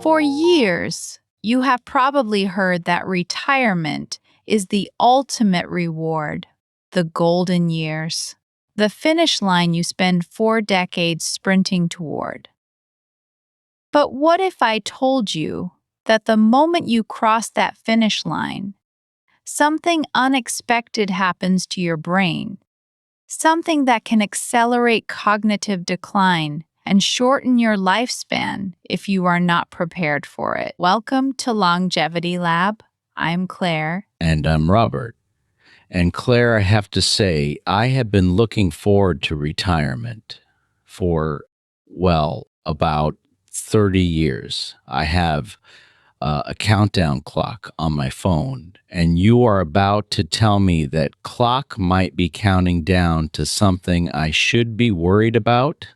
For years, you have probably heard that retirement is the ultimate reward, the golden years, the finish line you spend 4 decades sprinting toward. But what if I told you that the moment you cross that finish line, something unexpected happens to your brain, something that can accelerate cognitive decline and shorten your lifespan if you are not prepared for it? Welcome to Longevity Lab. I'm Claire. And I'm Robert. And Claire, I have to say, I have been looking forward to retirement for, about 30 years. I have a countdown clock on my phone, and you are about to tell me that clock might be counting down to something I should be worried about?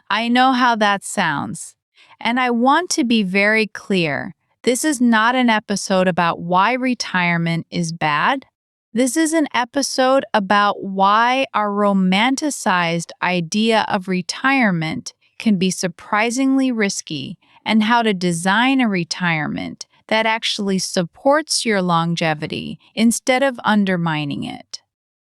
I know how that sounds. And I want to be very clear. This is not an episode about why retirement is bad. This is an episode about why our romanticized idea of retirement can be surprisingly risky and how to design a retirement that actually supports your longevity instead of undermining it.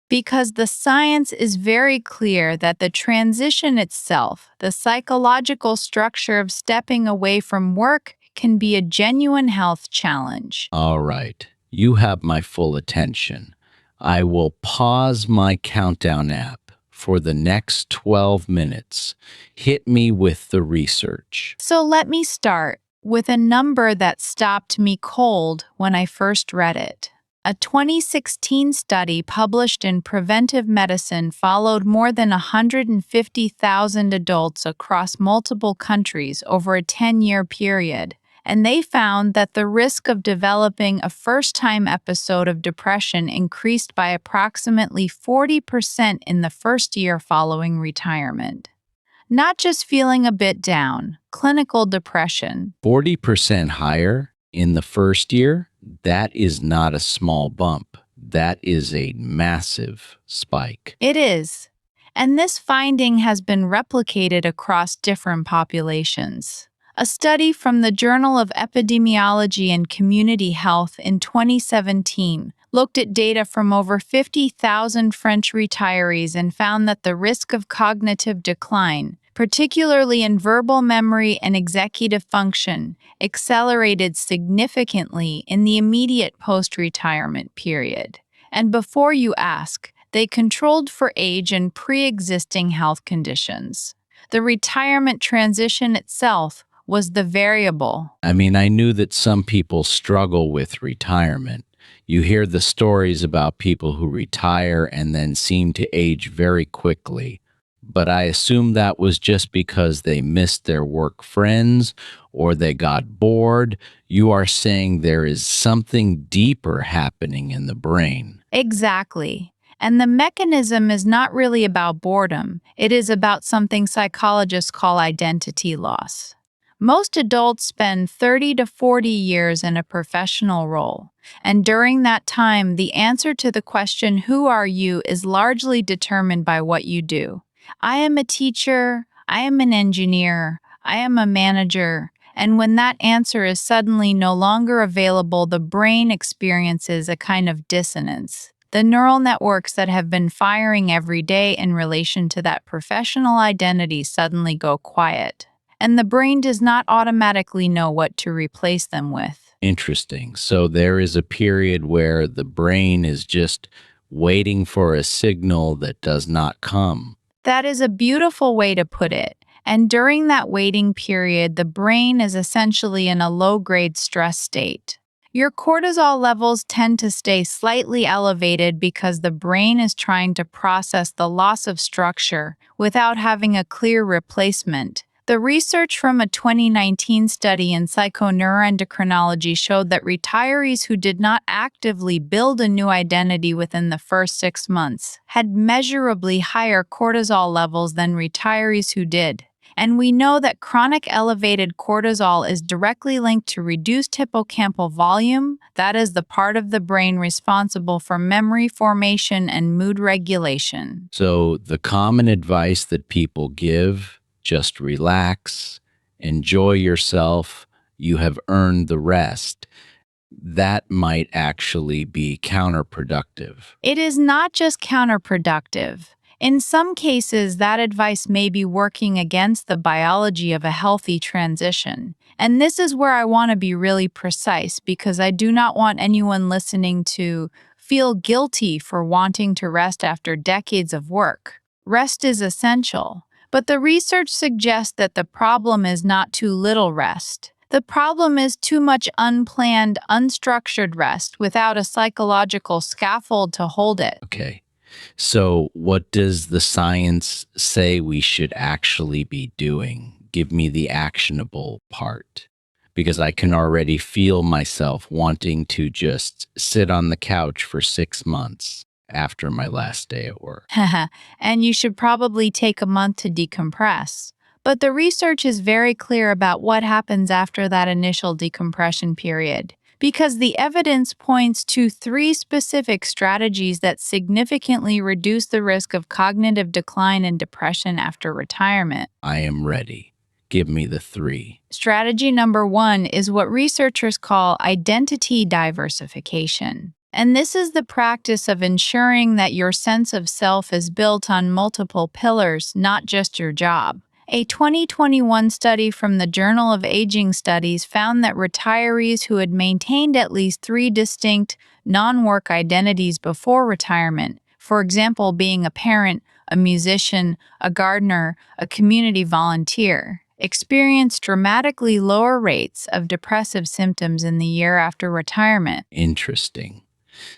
Because the science is very clear that the transition itself, the psychological structure of stepping away from work, can be a genuine health challenge. All right, you have my full attention. I will pause my countdown app for the next 12 minutes. Hit me with the research. So let me start with a number that stopped me cold when I first read it. A 2016 study published in Preventive Medicine followed more than 150,000 adults across multiple countries over a 10-year period, and they found that the risk of developing a first-time episode of depression increased by approximately 40% in the first year following retirement. Not just feeling a bit down, clinical depression. 40% higher in the first year? That is not a small bump. That is a massive spike. It is. And this finding has been replicated across different populations. A study from the Journal of Epidemiology and Community Health in 2017 looked at data from over 50,000 French retirees and found that the risk of cognitive decline, particularly in verbal memory and executive function, accelerated significantly in the immediate post-retirement period. And before you ask, they controlled for age and pre-existing health conditions. The retirement transition itself was the variable. I knew that some people struggle with retirement. You hear the stories about people who retire and then seem to age very quickly. But I assume that was just because they missed their work friends or they got bored. You are saying there is something deeper happening in the brain. Exactly. And the mechanism is not really about boredom. It is about something psychologists call identity loss. Most adults spend 30 to 40 years in a professional role, and during that time, the answer to the question, "Who are you?" is largely determined by what you do. I am a teacher, I am an engineer, I am a manager, and when that answer is suddenly no longer available, the brain experiences a kind of dissonance. The neural networks that have been firing every day in relation to that professional identity suddenly go quiet, and the brain does not automatically know what to replace them with. Interesting. So there is a period where the brain is just waiting for a signal that does not come. That is a beautiful way to put it. And during that waiting period, the brain is essentially in a low-grade stress state. Your cortisol levels tend to stay slightly elevated because the brain is trying to process the loss of structure without having a clear replacement. The research from a 2019 study in psychoneuroendocrinology showed that retirees who did not actively build a new identity within the first 6 months had measurably higher cortisol levels than retirees who did. And we know that chronic elevated cortisol is directly linked to reduced hippocampal volume, that is the part of the brain responsible for memory formation and mood regulation. So the common advice that people give, just relax enjoy yourself, you have earned the rest, that might actually be counterproductive. It is not just counterproductive. In some cases, that advice may be working against the biology of a healthy transition. And this is where I want to be really precise because I do not want anyone listening to feel guilty for wanting to rest after decades of work. Rest is essential. But the research suggests that the problem is not too little rest. The problem is too much unplanned, unstructured rest without a psychological scaffold to hold it. Okay. So, what does the science say we should actually be doing? Give me the actionable part. Because I can already feel myself wanting to just sit on the couch for 6 months after my last day at work. And you should probably take a month to decompress. But the research is very clear about what happens after that initial decompression period, because the evidence points to 3 specific strategies that significantly reduce the risk of cognitive decline and depression after retirement. I am ready. Give me the 3. Strategy number 1 is what researchers call identity diversification. And this is the practice of ensuring that your sense of self is built on multiple pillars, not just your job. A 2021 study from the Journal of Aging Studies found that retirees who had maintained at least 3 distinct non-work identities before retirement, for example, being a parent, a musician, a gardener, a community volunteer, experienced dramatically lower rates of depressive symptoms in the year after retirement. Interesting.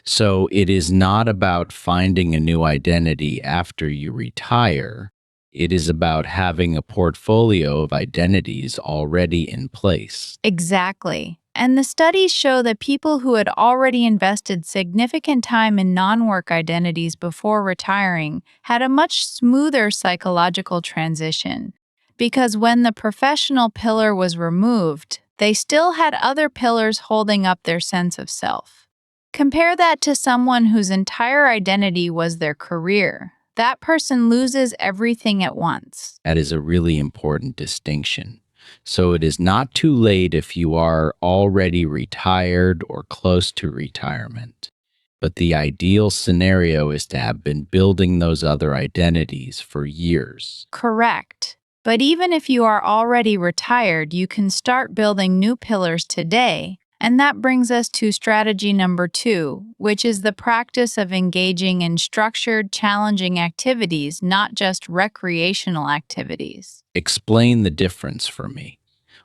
So, it is not about finding a new identity after you retire. It is about having a portfolio of identities already in place. Exactly. And the studies show that people who had already invested significant time in non work identities before retiring had a much smoother psychological transition. Because when the professional pillar was removed, they still had other pillars holding up their sense of self. Compare that to someone whose entire identity was their career. That person loses everything at once. That is a really important distinction. So, it is not too late if you are already retired or close to retirement. But the ideal scenario is to have been building those other identities for years. Correct. But even if you are already retired, you can start building new pillars today. And that brings us to strategy number 2, which is the practice of engaging in structured, challenging activities, not just recreational activities. Explain the difference for me.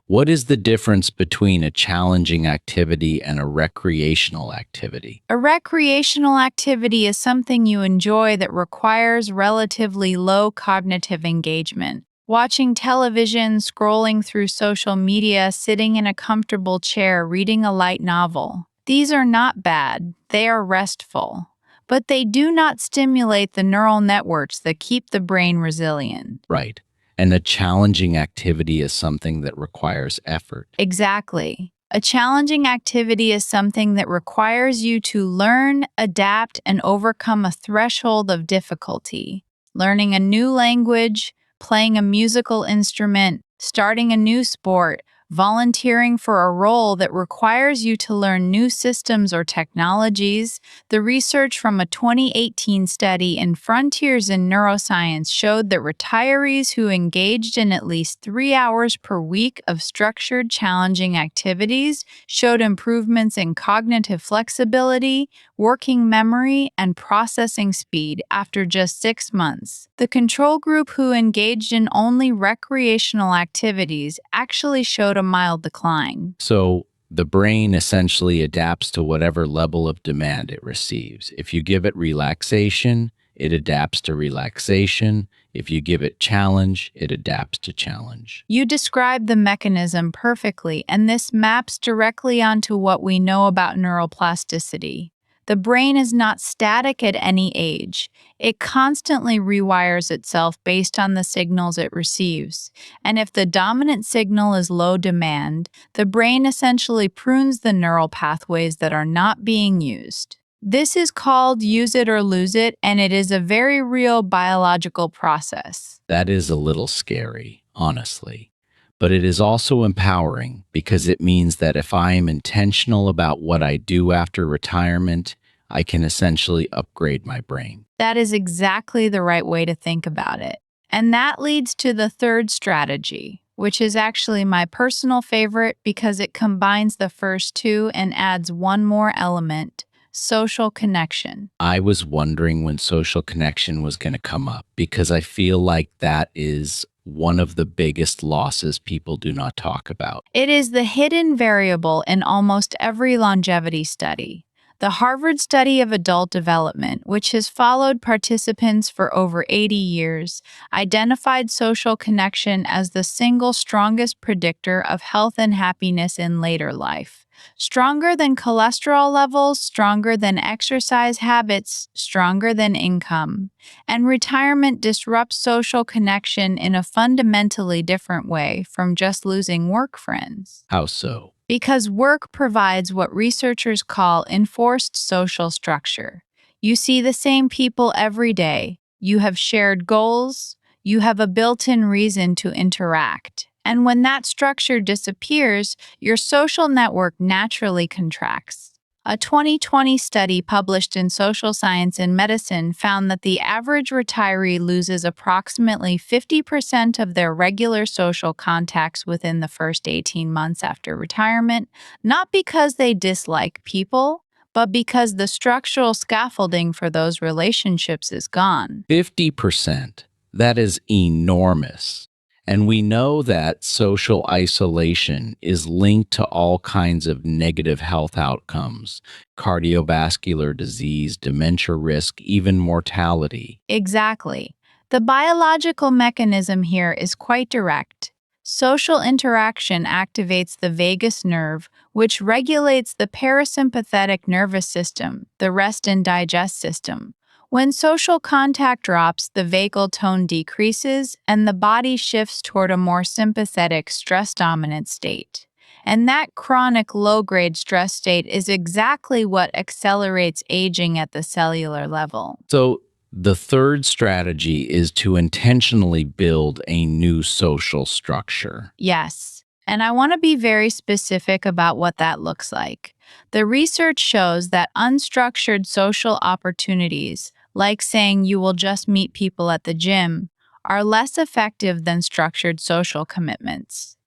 What is the difference between a challenging activity and a recreational activity? A recreational activity is something you enjoy that requires relatively low cognitive engagement. Watching television, scrolling through social media, sitting in a comfortable chair, reading a light novel. These are not bad, they are restful. But they do not stimulate the neural networks that keep the brain resilient. Right. And the challenging activity is something that requires effort. Exactly. A challenging activity is something that requires you to learn, adapt, and overcome a threshold of difficulty. Learning a new language, playing a musical instrument, starting a new sport, volunteering for a role that requires you to learn new systems or technologies. The research from a 2018 study in Frontiers in Neuroscience showed that retirees who engaged in at least 3 hours per week of structured, challenging activities showed improvements in cognitive flexibility, working memory, and processing speed after just 6 months. The control group who engaged in only recreational activities actually showed a mild decline. So, the brain essentially adapts to whatever level of demand it receives. If you give it relaxation, it adapts to relaxation. If you give it challenge, it adapts to challenge. You described the mechanism perfectly, and this maps directly onto what we know about neuroplasticity. The brain is not static at any age. It constantly rewires itself based on the signals it receives. And if the dominant signal is low demand, the brain essentially prunes the neural pathways that are not being used. This is called use it or lose it, and it is a very real biological process. That is a little scary, honestly. but it is also empowering because it means that if I am intentional about what I do after retirement, I can essentially upgrade my brain. That is exactly the right way to think about it. And that leads to the third strategy, which is actually my personal favorite because it combines the first two and adds one more element: social connection. I was wondering when social connection was going to come up because I feel like that is one of the biggest losses people do not talk about. It is the hidden variable in almost every longevity study. The Harvard Study of Adult Development, which has followed participants for over 80 years, identified social connection as the single strongest predictor of health and happiness in later life. Stronger than cholesterol levels, stronger than exercise habits, stronger than income. And retirement disrupts social connection in a fundamentally different way from just losing work friends. How so? Because work provides what researchers call enforced social structure. You see the same people every day. You have shared goals. You have a built in reason to interact. And when that structure disappears, your social network naturally contracts. A 2020 study published in Social Science and Medicine found that the average retiree loses approximately 50% of their regular social contacts within the first 18 months after retirement, not because they dislike people, but because the structural scaffolding for those relationships is gone. 50%. That is enormous. And we know that social isolation is linked to all kinds of negative health outcomes: cardiovascular disease, dementia risk, even mortality. Exactly. The biological mechanism here is quite direct. Social interaction activates the vagus nerve, which regulates the parasympathetic nervous system, the rest and digest system. When social contact drops, the vagal tone decreases and the body shifts toward a more sympathetic, stress dominant state. And that chronic low grade stress state is exactly what accelerates aging at the cellular level. So, the third strategy is to intentionally build a new social structure. Yes, and I want to be very specific about what that looks like. The research shows that unstructured social opportunities, like saying you will just meet people at the gym, are less effective than structured social commitments.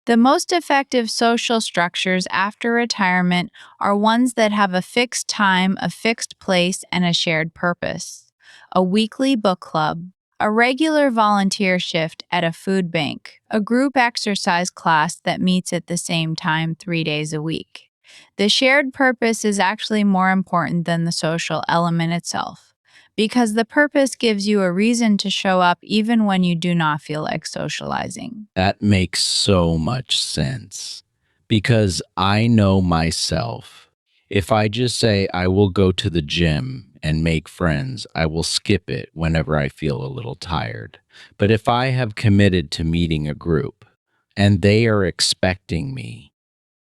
The most effective social structures after retirement are ones that have a fixed time, a fixed place, and a shared purpose. A weekly book club, a regular volunteer shift at a food bank, a group exercise class that meets at the same time 3 days a week. The shared purpose is actually more important than the social element itself, because the purpose gives you a reason to show up even when you do not feel like socializing. That makes so much sense because I know myself. If I just say I will go to the gym and make friends, I will skip it whenever I feel a little tired. But if I have committed to meeting a group and they are expecting me,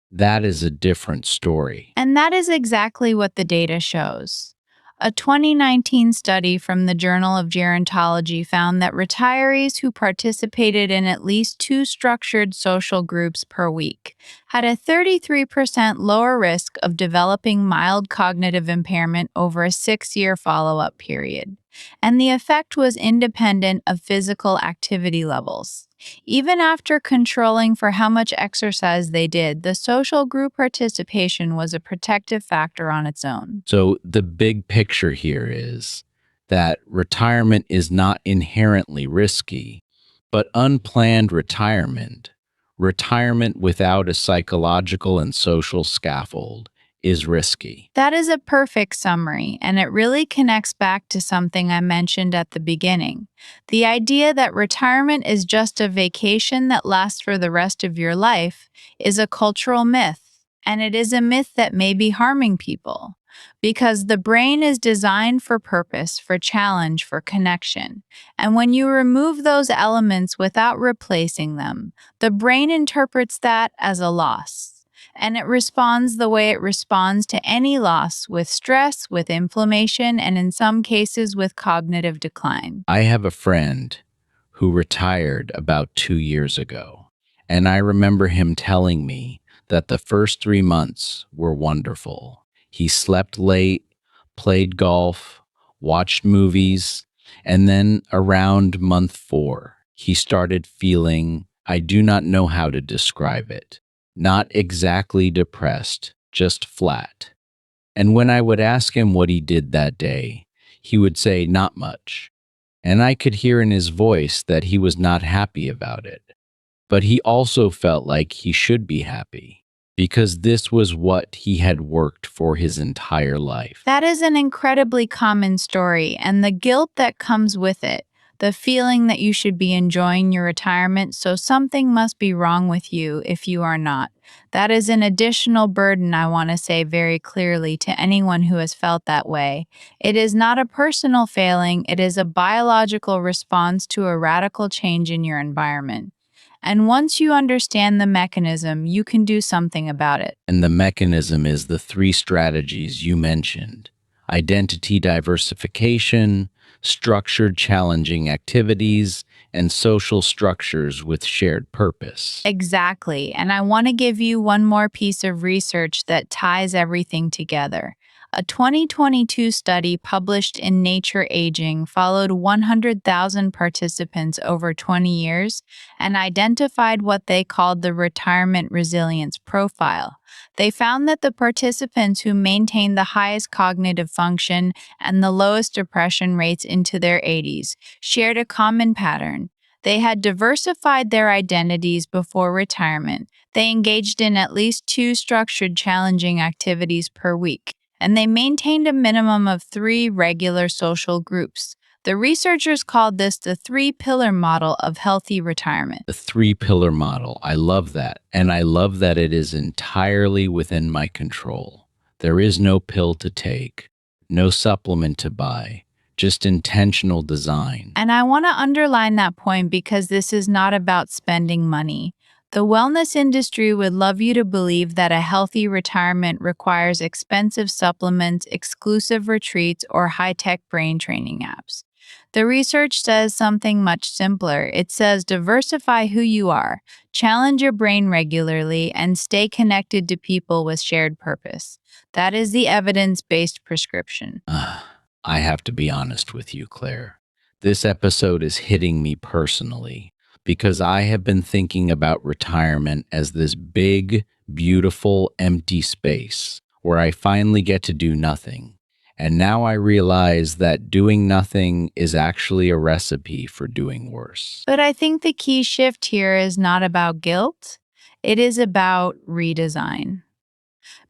that is a different story. And that is exactly what the data shows. A 2019 study from the Journal of Gerontology found that retirees who participated in at least two structured social groups per week had a 33% lower risk of developing mild cognitive impairment over a 6 year follow up period. And the effect was independent of physical activity levels. Even after controlling for how much exercise they did, the social group participation was a protective factor on its own. So the big picture here is that retirement is not inherently risky, but unplanned retirement, retirement without a psychological and social scaffold, is risky. That is a perfect summary, and it really connects back to something I mentioned at the beginning: the idea that retirement is just a vacation that lasts for the rest of your life is a cultural myth, and it is a myth that may be harming people. Because the brain is designed for purpose, for challenge, for connection. And when you remove those elements without replacing them, the brain interprets that as a loss. And it responds the way it responds to any loss: with stress, with inflammation, and in some cases with cognitive decline. I have a friend who retired about 2 years ago, And I remember him telling me that the first 3 months were wonderful. He slept late, played golf, watched movies, and then around month 4, he started feeling, I do not know how to describe it, not exactly depressed, just flat. And when I would ask him what he did that day, he would say, not much. And I could hear in his voice that he was not happy about it. But he also felt like he should be happy because this was what he had worked for his entire life. That is an incredibly common story, and the guilt that comes with it, the feeling that you should be enjoying your retirement, so something must be wrong with you if you are not. That is an additional burden, I want to say very clearly to anyone who has felt that way. It is not a personal failing, it is a biological response to a radical change in your environment. And once you understand the mechanism, you can do something about it. And the mechanism is the 3 strategies you mentioned: identity diversification, structured challenging activities, and social structures with shared purpose. Exactly. And I want to give you one more piece of research that ties everything together. A 2022 study published in Nature Aging followed 100,000 participants over 20 years and identified what they called the retirement resilience profile. They found that the participants who maintained the highest cognitive function and the lowest depression rates into their 80s shared a common pattern. They had diversified their identities before retirement. They engaged in at least 2 structured, challenging activities per week, and they maintained a minimum of 3 regular social groups. The researchers called this the 3-pillar model of healthy retirement. The 3-pillar model. I love that. And I love that it is entirely within my control. There is no pill to take, no supplement to buy, just intentional design. And I want to underline that point because this is not about spending money. The wellness industry would love you to believe that a healthy retirement requires expensive supplements, exclusive retreats, or high tech brain training apps. The research says something much simpler. It says diversify who you are, challenge your brain regularly, and stay connected to people with shared purpose. That is the evidence based prescription. I have to be honest with you, Claire. This episode is hitting me personally because I have been thinking about retirement as this big, beautiful, empty space where I finally get to do nothing. And now I realize that doing nothing is actually a recipe for doing worse. But I think the key shift here is not about guilt, it is about redesign.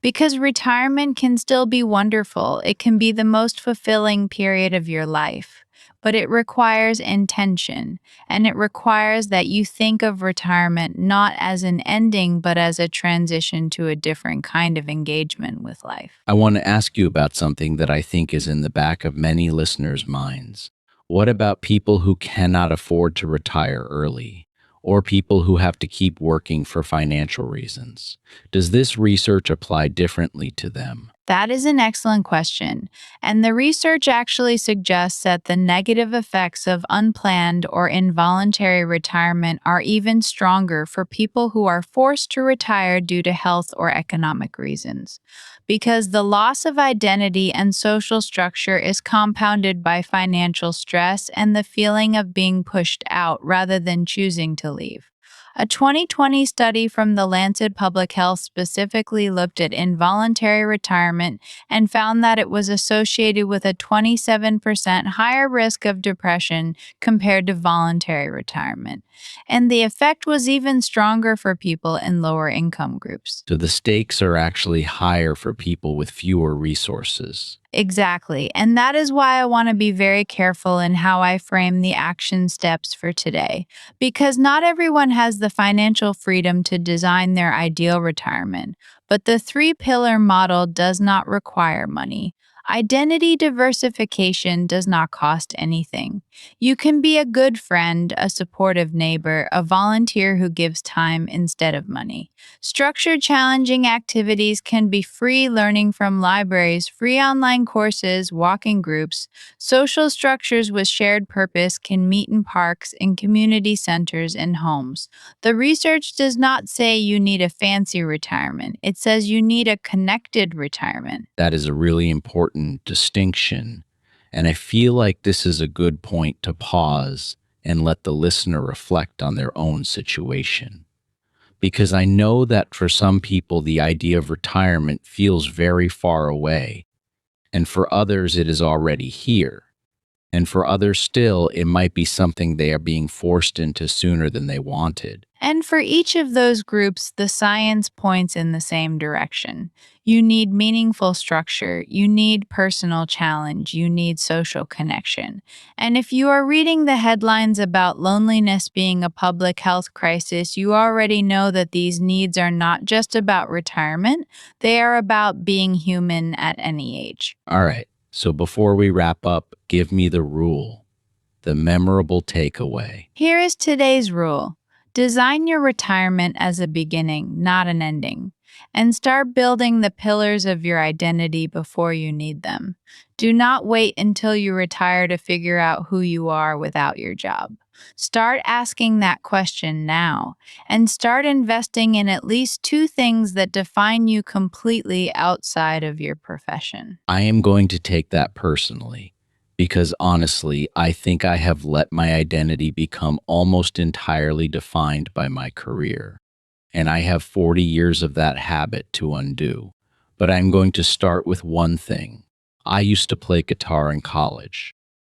Because retirement can still be wonderful, it can be the most fulfilling period of your life. But it requires intention, and it requires that you think of retirement not as an ending, but as a transition to a different kind of engagement with life. I want to ask you about something that I think is in the back of many listeners' minds. What about people who cannot afford to retire early, or people who have to keep working for financial reasons? Does this research apply differently to them? That is an excellent question, and the research actually suggests that the negative effects of unplanned or involuntary retirement are even stronger for people who are forced to retire due to health or economic reasons. Because the loss of identity and social structure is compounded by financial stress and the feeling of being pushed out rather than choosing to leave. A 2020 study from the Lancet Public Health specifically looked at involuntary retirement and found that it was associated with a 27% higher risk of depression compared to voluntary retirement. And the effect was even stronger for people in lower income groups. So the stakes are actually higher for people with fewer resources. Exactly. And that is why I want to be very careful in how I frame the action steps for today. Because not everyone has the financial freedom to design their ideal retirement. But the 3-pillar model does not require money. Identity diversification does not cost anything. You can be a good friend, a supportive neighbor, a volunteer who gives time instead of money. Structured challenging activities can be free learning from libraries, free online courses, walking groups. Social structures with shared purpose can meet in parks, in community centers, and homes. The research does not say you need a fancy retirement. It says you need a connected retirement. That is a really important distinction. And I feel like this is a good point to pause and let the listener reflect on their own situation. Because I know that for some people, the idea of retirement feels very far away, and for others, it is already here. And for others still, it might be something they are being forced into sooner than they wanted. And for each of those groups, the science points in the same direction. You need meaningful structure, you need personal challenge, you need social connection. And if you are reading the headlines about loneliness being a public health crisis, you already know that these needs are not just about retirement, they are about being human at any age. All right, so before we wrap up, give me the rule, the memorable takeaway. Here is today's rule: design your retirement as a beginning, not an ending, and start building the pillars of your identity before you need them. Do not wait until you retire to figure out who you are without your job. Start asking that question now, and start investing in at least two things that define you completely outside of your profession. I am going to take that personally because honestly, I think I have let my identity become almost entirely defined by my career. And I have 40 years of that habit to undo. But I'm going to start with one thing. I used to play guitar in college.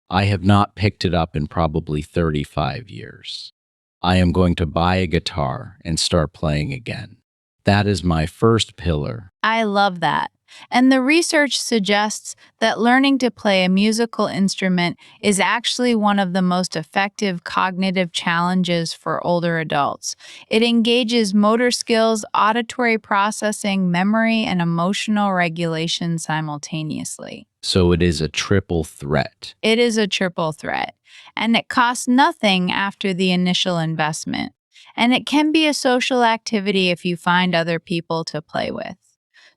I have not picked it up in probably 35 years. I am going to buy a guitar and start playing again. That is my first pillar. I love that. And the research suggests that learning to play a musical instrument is actually one of the most effective cognitive challenges for older adults. It engages motor skills, auditory processing, memory, and emotional regulation simultaneously. So it is a triple threat. It is a triple threat, and it costs nothing after the initial investment. And it can be a social activity if you find other people to play with.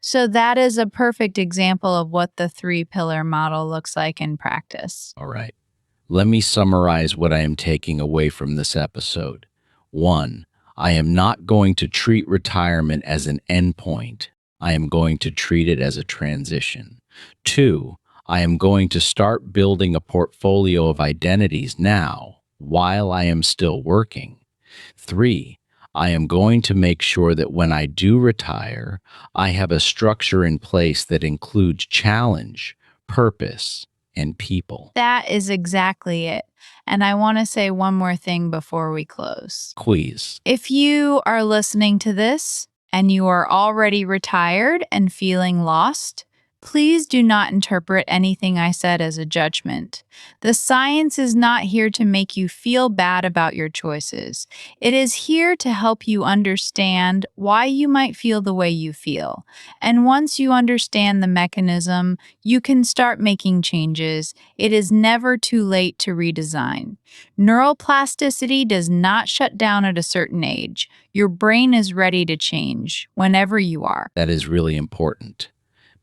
So, that is a perfect example of what the three pillar model looks like in practice. All right. Let me summarize what I am taking away from this episode. One, I am not going to treat retirement as an endpoint. I am going to treat it as a transition. Two, I am going to start building a portfolio of identities now while I am still working. Three, I am going to make sure that when I do retire, I have a structure in place that includes challenge, purpose, and people. That is exactly it. And I want to say one more thing before we close. Quiz. If you are listening to this and you are already retired and feeling lost, please do not interpret anything I said as a judgment. The science is not here to make you feel bad about your choices. It is here to help you understand why you might feel the way you feel. And once you understand the mechanism, you can start making changes. It is never too late to redesign. Neuroplasticity does not shut down at a certain age. Your brain is ready to change whenever you are. That is really important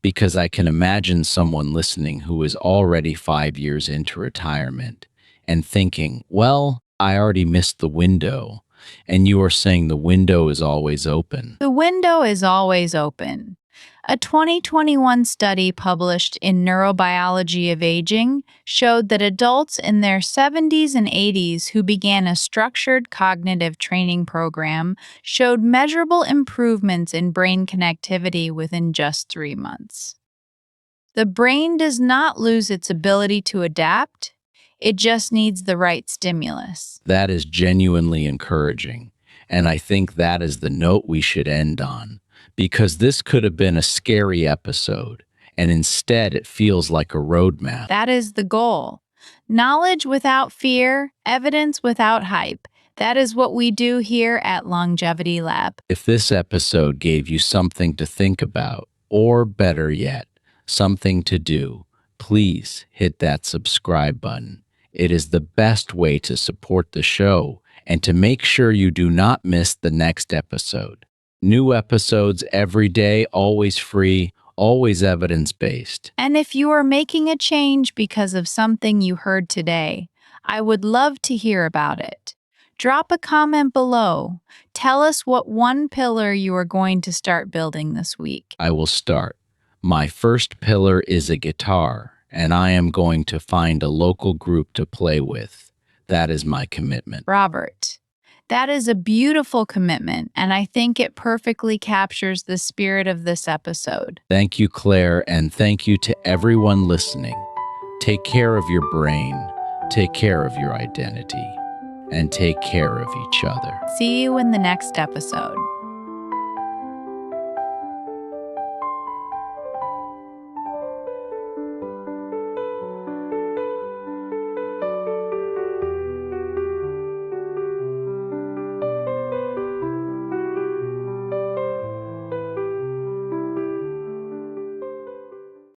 because I can imagine someone listening who is already 5 years into retirement and thinking, well, I already missed the window. And you are saying the window is always open. The window is always open. A 2021 study published in Neurobiology of Aging showed that adults in their 70s and 80s who began a structured cognitive training program showed measurable improvements in brain connectivity within just 3 months. The brain does not lose its ability to adapt, it just needs the right stimulus. That is genuinely encouraging. And I think that is the note we should end on because this could have been a scary episode. And instead, it feels like a roadmap. That is the goal. Knowledge without fear, evidence without hype. That is what we do here at Longevity Lab. If this episode gave you something to think about, or better yet, something to do, please hit that subscribe button. It is the best way to support the show and to make sure you do not miss the next episode. New episodes every day, always free, always evidence based. And if you are making a change because of something you heard today, I would love to hear about it. Drop a comment below. Tell us what one pillar you are going to start building this week. I will start. My first pillar is a guitar, and I am going to find a local group to play with. That is my commitment. Robert, that is a beautiful commitment, and I think it perfectly captures the spirit of this episode. Thank you, Claire, and thank you to everyone listening. Take care of your brain, take care of your identity, and take care of each other. See you in the next episode.